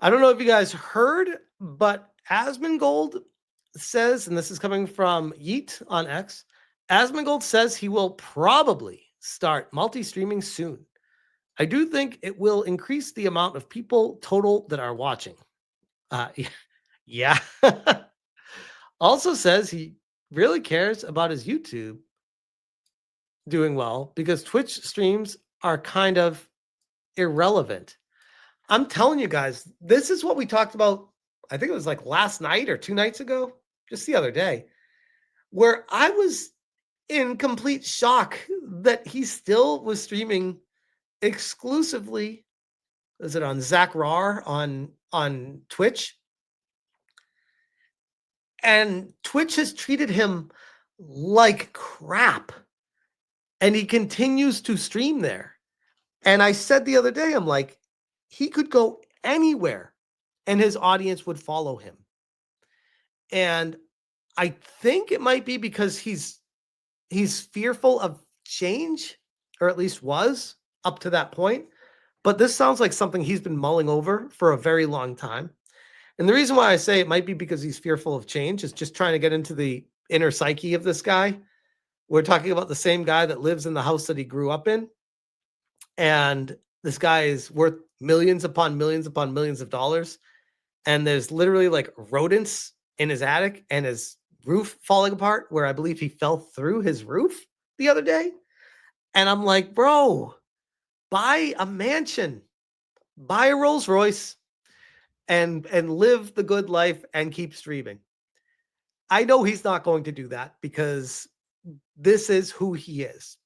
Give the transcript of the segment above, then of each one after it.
I don't know if you guys heard, but Asmongold says, and this is coming from Yeet on X, Asmongold says he will probably start multi-streaming soon. I do think it will increase the amount of people total that are watching. Uh, yeah. Also says he really cares about his YouTube doing well because Twitch streams are kind of irrelevant. I'm telling you guys, this is what we talked about. I think it was like last night or 2 nights ago, just the other day, where I was in complete shock that he still was streaming exclusively. Is it on Zach Rar on Twitch? And Twitch has treated him like crap. And he continues to stream there. And I said the other day, I'm like, he could go anywhere and his audience would follow him. And I think it might be because he's fearful of change, or at least was up to that point. But this sounds like something he's been mulling over for a very long time. And the reason why I say it might be because he's fearful of change is just trying to get into the inner psyche of this guy. We're talking about the same guy that lives in the house that he grew up in. And this guy is worth millions upon millions upon millions of dollars. And there's literally like rodents in his attic and his roof falling apart, where I believe he fell through his roof the other day. And I'm like, bro, buy a mansion, buy a Rolls Royce, and live the good life and keep streaming. I know he's not going to do that because this is who he is.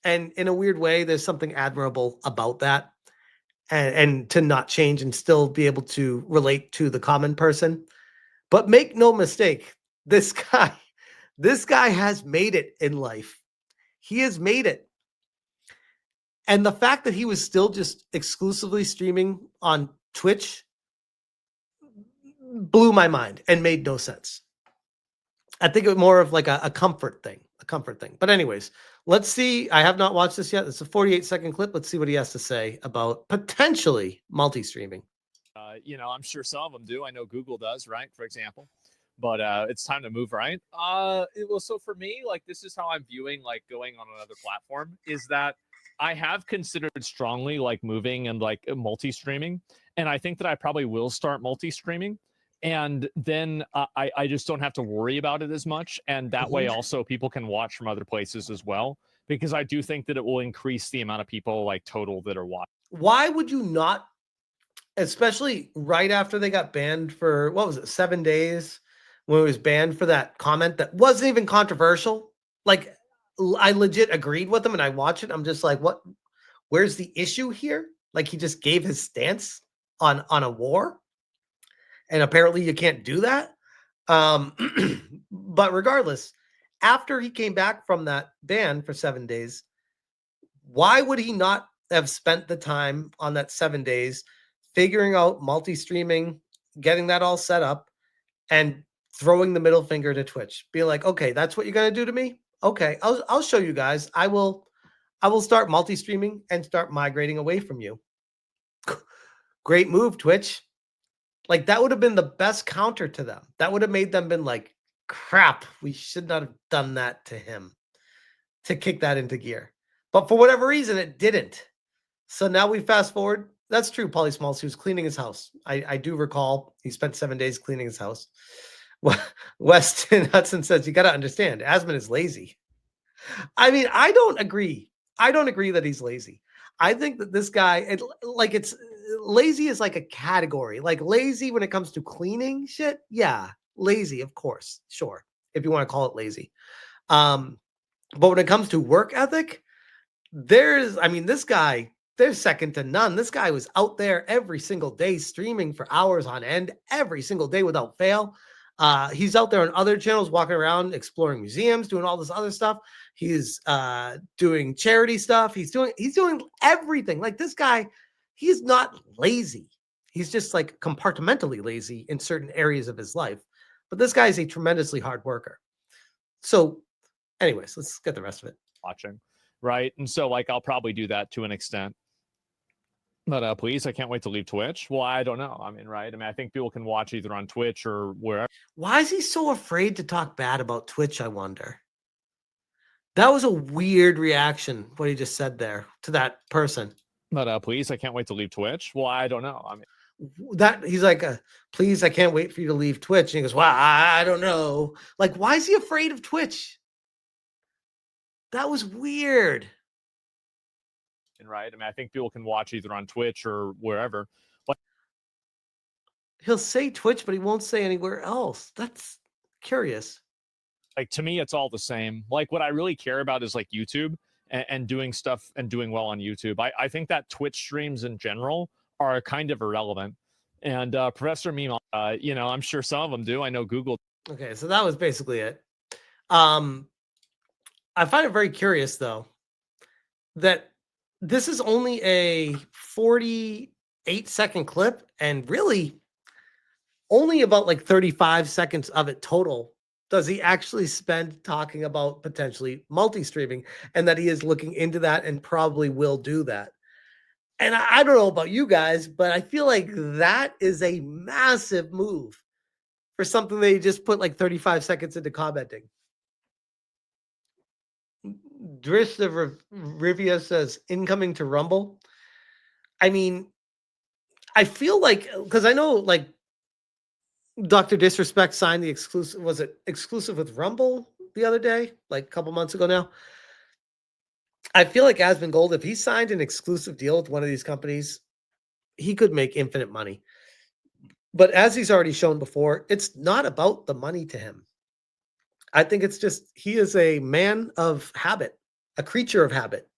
And in a weird way, there's something admirable about that. And to not change and still be able to relate to the common person. But make no mistake, this guy has made it in life. He has made it. And the fact that he was still just exclusively streaming on Twitch blew my mind and made no sense. I think it was more of like a comfort thing, But anyways, let's see. I have not watched this yet. It's a 48-second clip. Let's see what he has to say about potentially multi-streaming. I'm sure some of them do. I know Google does, right? For example. But it's time to move, right? So for me, like, this is how I'm viewing, like, going on another platform, is that I have considered strongly, like, moving and, like, multi-streaming. And I think that I probably will start multi-streaming. And then I just don't have to worry about it as much. And that way also people can watch from other places as well. Because I do think that it will increase the amount of people, like, total that are watching. Why would you not, especially right after they got banned for, what was it, 7 days? When it was banned for that comment that wasn't even controversial. Like, I legit agreed with him and I watched it. I'm just like, what? Where's the issue here? Like, he just gave his stance on a war. And apparently you can't do that. But regardless, after he came back from that ban for 7 days, why would he not have spent the time on that 7 days figuring out multi-streaming, getting that all set up, and throwing the middle finger to Twitch? Be like, okay, that's what you're gonna do to me. Okay, I'll show you guys. I will start multi-streaming and start migrating away from you. Great move, Twitch. Like, that would have been the best counter to them. That would have made them been like, crap, we should not have done that to him to kick that into gear. But for whatever reason, it didn't. So now we fast forward. That's true, Pauly Smalls. He was cleaning his house. I do recall he spent 7 days cleaning his house. Weston Hudson says, you got to understand, Asmon is lazy. I mean, I don't agree. I don't agree that he's lazy. I think that this guy, it's lazy is like a category. Like, lazy when it comes to cleaning shit. Yeah, lazy, of course. Sure. If you want to call it lazy. But when it comes to work ethic, this guy, there's second to none. This guy was out there every single day streaming for hours on end, every single day without fail. He's out there on other channels, walking around, exploring museums, doing all this other stuff. He's doing charity stuff. He's doing everything. Like, this guy, he's not lazy. He's just like compartmentally lazy in certain areas of his life. But this guy is a tremendously hard worker. So anyways, let's get the rest of it. Watching, right? And so, like, I'll probably do that to an extent. But please, I can't wait to leave Twitch. Well, I don't know. I mean, right? I mean, I think people can watch either on Twitch or wherever. Why is he so afraid to talk bad about Twitch, I wonder? That was a weird reaction, what he just said there to that person. But please, I can't wait to leave Twitch. Well, I don't know. I mean, that he's like, please, I can't wait for you to leave Twitch. And he goes, well, I don't know. Like, why is he afraid of Twitch? That was weird. right? I mean, I think people can watch either on Twitch or wherever. But he'll say Twitch, but he won't say anywhere else. That's curious. Like, to me, it's all the same. Like, what I really care about is like YouTube and doing stuff and doing well on YouTube. I think that Twitch streams in general are kind of irrelevant. And Professor Meme, I'm sure some of them do. I know Google. Okay, so that was basically it. I find it very curious, though, that this is only a 48-second clip, and really only about like 35 seconds of it total does he actually spend talking about potentially multi-streaming, and that he is looking into that and probably will do that. And I don't know about you guys, but I feel like that is a massive move for something they just put like 35 seconds into commenting. Drish of Rivia says, incoming to Rumble. I mean, I feel like, because I know like Dr. Disrespect signed the exclusive, was it exclusive with Rumble the other day, like a couple months ago now? I feel like Asmongold, if he signed an exclusive deal with one of these companies, he could make infinite money. But as he's already shown before, it's not about the money to him. I think it's just he is a man of habit, a creature of habit.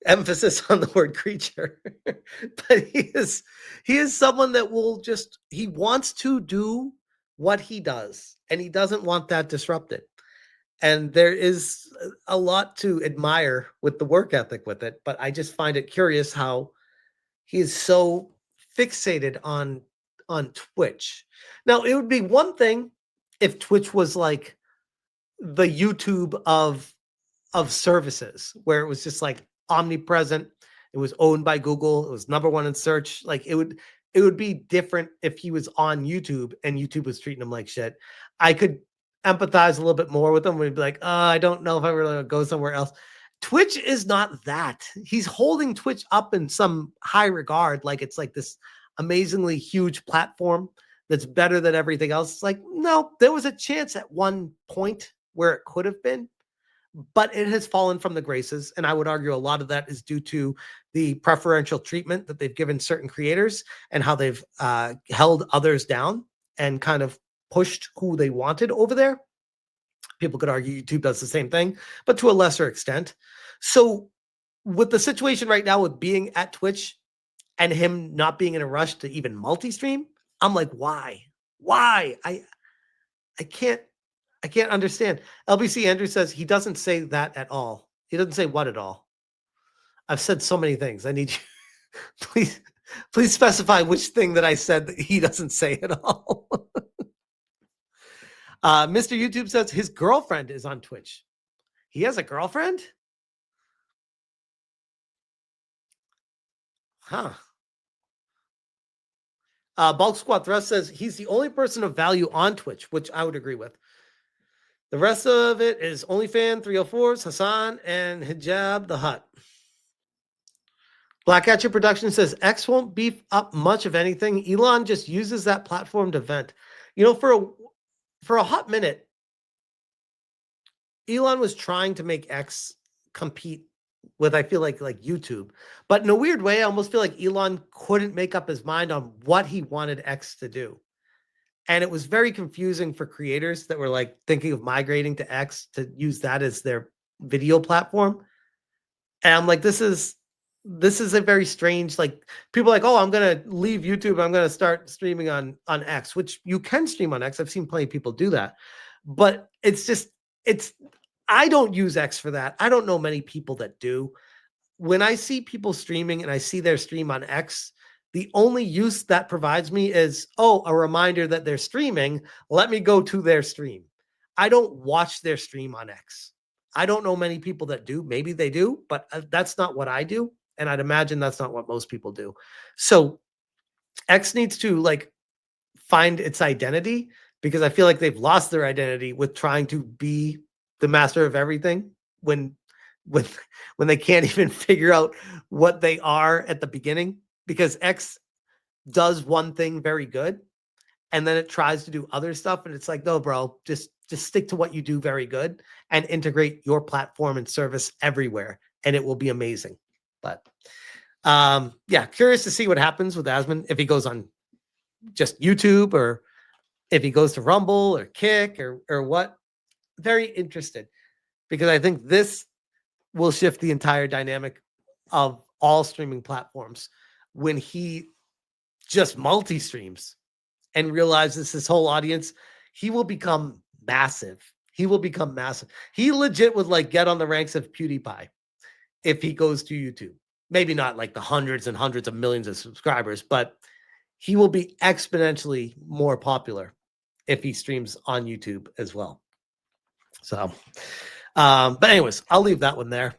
Emphasis on the word creature. But he is someone that will just, he wants to do what he does, and he doesn't want that disrupted. And there is a lot to admire with the work ethic with it, but I just find it curious how he is so fixated on Twitch. Now, it would be one thing if Twitch was like the YouTube of services, where it was just like omnipresent. It was owned by Google. It was number one in search. Like it would be different if he was on YouTube and YouTube was treating him like shit. I could empathize a little bit more with him. We'd be like, I don't know if I really want to go somewhere else. Twitch is not that. He's holding Twitch up in some high regard, like it's like this amazingly huge platform that's better than everything else. It's like, no, there was a chance at one point where it could have been, but it has fallen from the graces. And I would argue a lot of that is due to the preferential treatment that they've given certain creators and how they've held others down and kind of pushed who they wanted over there. People could argue YouTube does the same thing, but to a lesser extent. So with the situation right now with being at Twitch and him not being in a rush to even multi-stream, I'm like, why? I can't understand. LBC Andrew says he doesn't say that at all. He doesn't say what at all. I've said so many things. I need you. Please specify which thing that I said that he doesn't say at all. Mr. YouTube says his girlfriend is on Twitch. He has a girlfriend? Huh. Bulk Squad Thrust says he's the only person of value on Twitch, which I would agree with. The rest of it is OnlyFan 304s, Hassan, and Hijab the Hut. Blackcatcher Production says X won't beef up much of anything. Elon just uses that platform to vent. You know, for a hot minute, Elon was trying to make X compete with, I feel like YouTube. But in a weird way, I almost feel like Elon couldn't make up his mind on what he wanted X to do. And it was very confusing for creators that were like thinking of migrating to X to use that as their video platform. And I'm like, this is a very strange, like people are like, oh, I'm going to leave YouTube. I'm going to start streaming on X, which you can stream on X. I've seen plenty of people do that, but I don't use X for that. I don't know many people that do. When I see people streaming and I see their stream on X, the only use that provides me is, a reminder that they're streaming. Let me go to their stream. I don't watch their stream on X. I don't know many people that do. Maybe they do, but that's not what I do. And I'd imagine that's not what most people do. So X needs to like find its identity, because I feel like they've lost their identity with trying to be the master of everything when when when they can't even figure out what they are at the beginning, because X does one thing very good and then it tries to do other stuff, and it's like, no, bro, just stick to what you do very good and integrate your platform and service everywhere, and it will be amazing. But yeah, curious to see what happens with Asmon, if he goes on just YouTube or if he goes to Rumble or Kick or what. Very interested, because I think this will shift the entire dynamic of all streaming platforms when he just multi-streams and realizes his whole audience. He will become massive. He will become massive. He legit would like get on the ranks of PewDiePie if he goes to YouTube. Maybe not like the hundreds and hundreds of millions of subscribers, but he will be exponentially more popular if he streams on YouTube as well. So, but anyways, I'll leave that one there.